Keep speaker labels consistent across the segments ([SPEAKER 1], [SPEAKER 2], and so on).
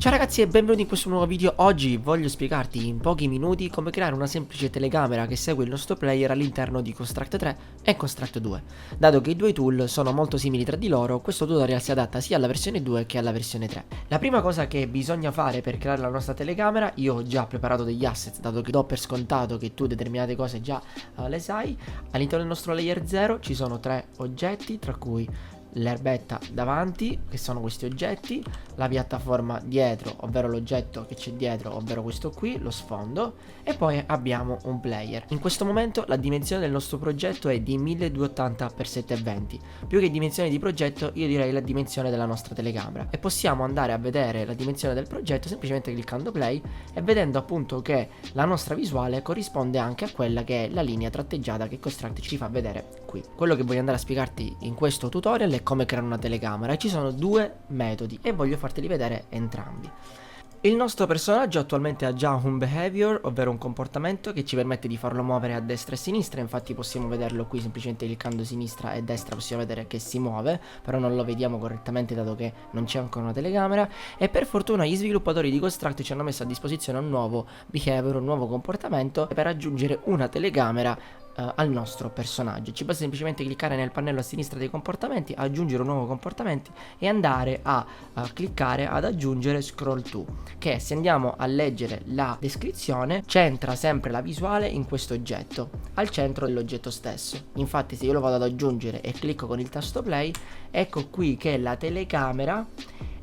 [SPEAKER 1] Ciao ragazzi e benvenuti in questo nuovo video. Oggi voglio spiegarti in pochi minuti come creare una semplice telecamera che segue il nostro player all'interno di Construct 3 e Construct 2. Dato che i due tool sono molto simili tra di loro, questo tutorial si adatta sia alla versione 2 che alla versione 3. La prima cosa che bisogna fare per creare la nostra telecamera, io ho già preparato degli assets, dato che do per scontato che tu determinate cose già le sai. All'interno del nostro layer 0 ci sono 3 oggetti, tra cui l'erbetta davanti, che sono questi oggetti, la piattaforma dietro, ovvero l'oggetto che c'è dietro, ovvero questo qui, lo sfondo, e poi abbiamo un player. In questo momento la dimensione del nostro progetto è di 1280x720. Più che dimensione di progetto, io direi la dimensione della nostra telecamera, e possiamo andare a vedere la dimensione del progetto semplicemente cliccando play e vedendo appunto che la nostra visuale corrisponde anche a quella che è la linea tratteggiata che Construct ci fa vedere qui. Quello che voglio andare a spiegarti in questo tutorial è come creare una telecamera, e ci sono due metodi e voglio farteli vedere entrambi. Il nostro personaggio attualmente ha già un behavior, ovvero un comportamento che ci permette di farlo muovere a destra e a sinistra. Infatti possiamo vederlo qui semplicemente cliccando sinistra e destra, possiamo vedere che si muove, però non lo vediamo correttamente dato che non c'è ancora una telecamera. E per fortuna gli sviluppatori di Construct ci hanno messo a disposizione un nuovo behavior, un nuovo comportamento per aggiungere una telecamera al nostro personaggio. Ci basta semplicemente cliccare nel pannello a sinistra dei comportamenti, aggiungere un nuovo comportamento e andare a cliccare ad aggiungere scroll to, che se andiamo a leggere la descrizione centra sempre la visuale in questo oggetto, al centro dell'oggetto stesso. Infatti se io lo vado ad aggiungere e clicco con il tasto play, ecco qui che la telecamera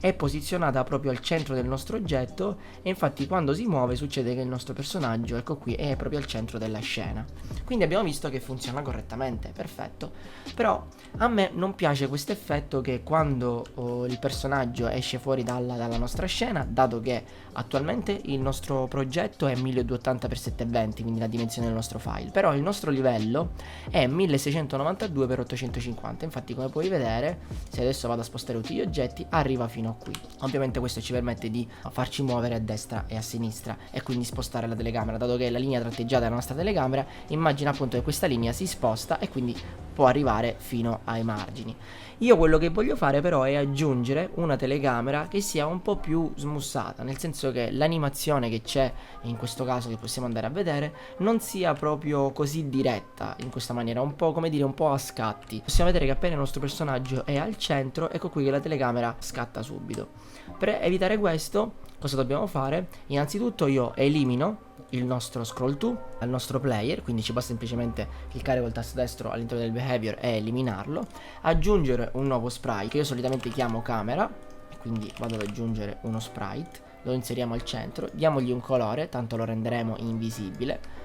[SPEAKER 1] è posizionata proprio al centro del nostro oggetto, e infatti quando si muove succede che il nostro personaggio, ecco qui, è proprio al centro della scena. Quindi abbiamo visto che funziona correttamente, perfetto. Però a me non piace questo effetto che quando il personaggio esce fuori dalla nostra scena, dato che attualmente il nostro progetto è 1280x720, quindi la dimensione del nostro file, però il nostro livello è 1692x850. Infatti come puoi vedere, se adesso vado a spostare tutti gli oggetti, arriva fino a qui. Ovviamente questo ci permette di farci muovere a destra e a sinistra e quindi spostare la telecamera, dato che la linea tratteggiata della nostra telecamera, immagina appunto che questa linea si sposta e quindi può arrivare fino ai margini. Io quello che voglio fare però è aggiungere una telecamera che sia un po' più smussata, nel senso che l'animazione che c'è in questo caso, che possiamo andare a vedere, non sia proprio così diretta in questa maniera, un po' come dire, un po' a scatti. Possiamo vedere che appena il nostro personaggio è al centro, ecco qui che la telecamera scatta subito. Per evitare questo, cosa dobbiamo fare? Innanzitutto io elimino il nostro scroll to al nostro player, quindi ci basta semplicemente cliccare col tasto destro all'interno del behavior e eliminarlo, aggiungere un nuovo sprite che io solitamente chiamo camera, e quindi vado ad aggiungere uno sprite, lo inseriamo al centro, diamogli un colore, tanto lo renderemo invisibile.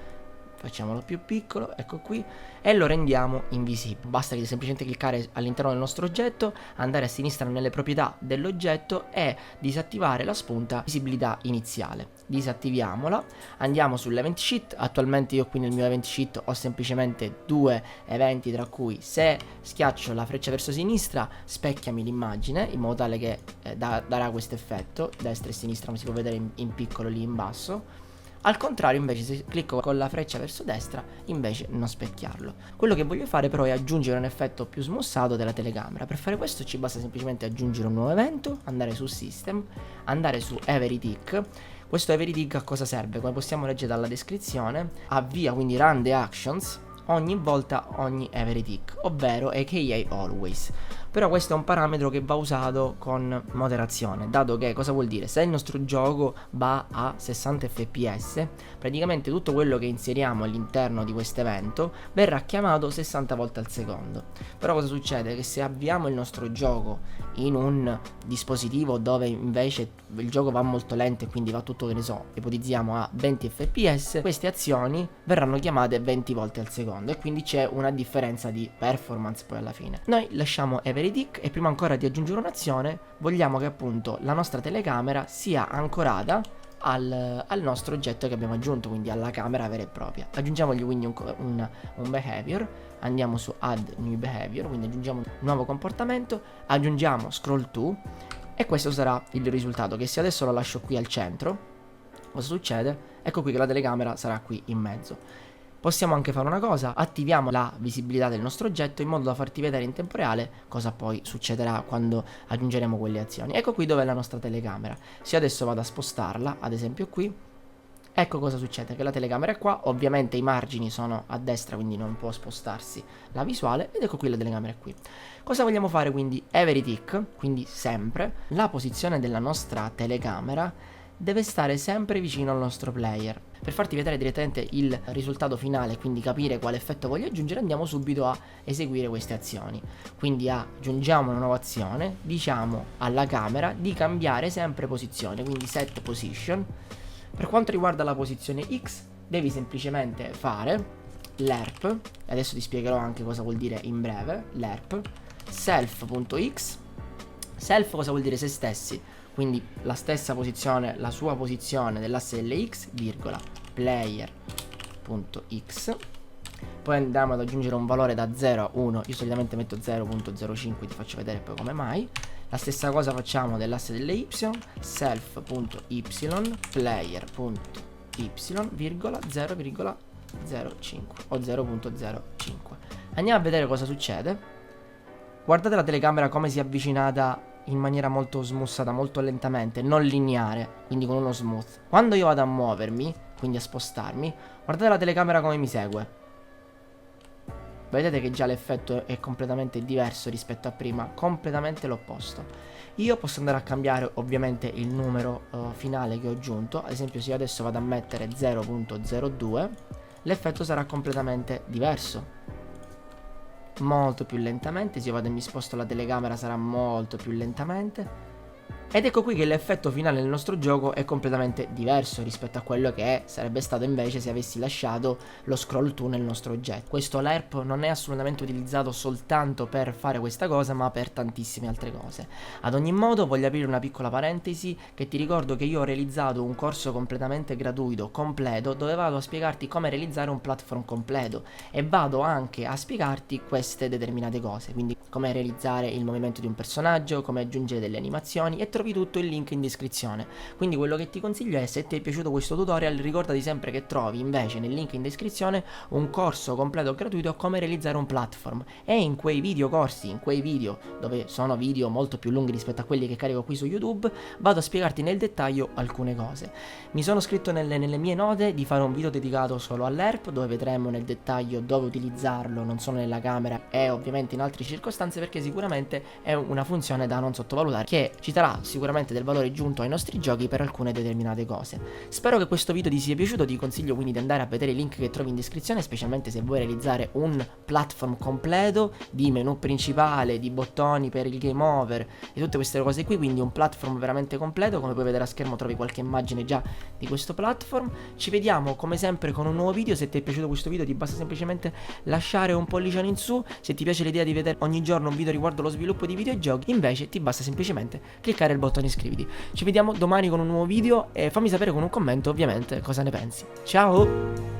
[SPEAKER 1] Facciamolo più piccolo, ecco qui, e lo rendiamo invisibile. Basta che semplicemente cliccare all'interno del nostro oggetto, andare a sinistra nelle proprietà dell'oggetto e disattivare la spunta visibilità iniziale. Disattiviamola, andiamo sull'event sheet. Attualmente io qui nel mio event sheet ho semplicemente due eventi, tra cui se schiaccio la freccia verso sinistra specchiami l'immagine, in modo tale che darà questo effetto, destra e sinistra, come si può vedere in piccolo lì in basso. Al contrario invece se clicco con la freccia verso destra invece non specchiarlo. Quello che voglio fare però è aggiungere un effetto più smussato della telecamera. Per fare questo ci basta semplicemente aggiungere un nuovo evento, andare su System, andare su Every Tick. Questo Every Tick a cosa serve? Come possiamo leggere dalla descrizione, avvia, quindi run the actions ogni volta ogni every tick, ovvero aka always. Però questo è un parametro che va usato con moderazione, dato che cosa vuol dire? Se il nostro gioco va a 60 fps, praticamente tutto quello che inseriamo all'interno di questo evento verrà chiamato 60 volte al secondo. Però cosa succede? Che se avviamo il nostro gioco in un dispositivo dove invece il gioco va molto lento e quindi va tutto, che ne so, ipotizziamo a 20 fps, queste azioni verranno chiamate 20 volte al secondo e quindi c'è una differenza di performance poi alla fine. Noi lasciamo every tick e prima ancora di aggiungere un'azione vogliamo che appunto la nostra telecamera sia ancorata al nostro oggetto che abbiamo aggiunto, quindi alla camera vera e propria. Aggiungiamogli quindi un behavior, andiamo su add new behavior, quindi aggiungiamo un nuovo comportamento, aggiungiamo scroll to e questo sarà il risultato, che se adesso lo lascio qui al centro, cosa succede? Ecco qui che la telecamera sarà qui in mezzo. Possiamo anche fare una cosa, attiviamo la visibilità del nostro oggetto in modo da farti vedere in tempo reale cosa poi succederà quando aggiungeremo quelle azioni. Ecco qui dove è la nostra telecamera. Se io adesso vado a spostarla, ad esempio qui, ecco cosa succede, che la telecamera è qua, ovviamente i margini sono a destra, quindi non può spostarsi la visuale, ed ecco qui la telecamera è qui. Cosa vogliamo fare quindi? Every tick, quindi sempre, la posizione della nostra telecamera deve stare sempre vicino al nostro player. Per farti vedere direttamente il risultato finale, quindi capire quale effetto voglio aggiungere, andiamo subito a eseguire queste azioni. Quindi aggiungiamo una nuova azione, diciamo alla camera di cambiare sempre posizione, quindi set position. Per quanto riguarda la posizione X, devi semplicemente fare lerp, e adesso ti spiegherò anche cosa vuol dire in breve, lerp, self.x, self cosa vuol dire se stessi, quindi la stessa posizione, la sua posizione dell'asse dell'X, virgola, player.x, poi andiamo ad aggiungere un valore da 0 a 1, io solitamente metto 0.05, ti faccio vedere poi come mai. La stessa cosa facciamo dell'asse delle y, self.y, player.y, virgola 0,05 o 0.05. Andiamo a vedere cosa succede. Guardate la telecamera come si è avvicinata in maniera molto smussata, molto lentamente, non lineare, quindi con uno smooth. Quando io vado a muovermi, quindi a spostarmi, guardate la telecamera come mi segue. Vedete che già l'effetto è completamente diverso rispetto a prima, completamente l'opposto. Io posso andare a cambiare ovviamente il numero finale che ho aggiunto, ad esempio se io adesso vado a mettere 0.02, l'effetto sarà completamente diverso. Molto più lentamente, se io vado e mi sposto la telecamera sarà molto più lentamente. Ed ecco qui che l'effetto finale del nostro gioco è completamente diverso rispetto a quello che sarebbe stato invece se avessi lasciato lo scroll to nel nostro oggetto. Questo lerp non è assolutamente utilizzato soltanto per fare questa cosa, ma per tantissime altre cose. Ad ogni modo voglio aprire una piccola parentesi che ti ricordo che io ho realizzato un corso completamente gratuito, completo, dove vado a spiegarti come realizzare un platform completo e vado anche a spiegarti queste determinate cose, quindi come realizzare il movimento di un personaggio, come aggiungere delle animazioni, e trovi tutto il link in descrizione. Quindi quello che ti consiglio è, se ti è piaciuto questo tutorial, ricordati sempre che trovi invece nel link in descrizione un corso completo gratuito come realizzare un platform, e in quei video corsi, in quei video dove sono video molto più lunghi rispetto a quelli che carico qui su YouTube, vado a spiegarti nel dettaglio alcune cose. Mi sono scritto nelle mie note di fare un video dedicato solo all'ERP, dove vedremo nel dettaglio dove utilizzarlo, non solo nella camera e ovviamente in altre circostanze, perché sicuramente è una funzione da non sottovalutare, che ci darà sicuramente del valore aggiunto ai nostri giochi per alcune determinate cose. Spero che questo video ti sia piaciuto, ti consiglio quindi di andare a vedere i link che trovi in descrizione, specialmente se vuoi realizzare un platform completo di menu principale, di bottoni per il game over e tutte queste cose qui, quindi un platform veramente completo. Come puoi vedere a schermo trovi qualche immagine già di questo platform. Ci vediamo come sempre con un nuovo video. Se ti è piaciuto questo video ti basta semplicemente lasciare un pollicione in su. Se ti piace l'idea di vedere ogni giorno un video riguardo lo sviluppo di videogiochi, invece ti basta semplicemente cliccare il bottone iscriviti. Ci vediamo domani con un nuovo video e fammi sapere con un commento ovviamente cosa ne pensi. Ciao!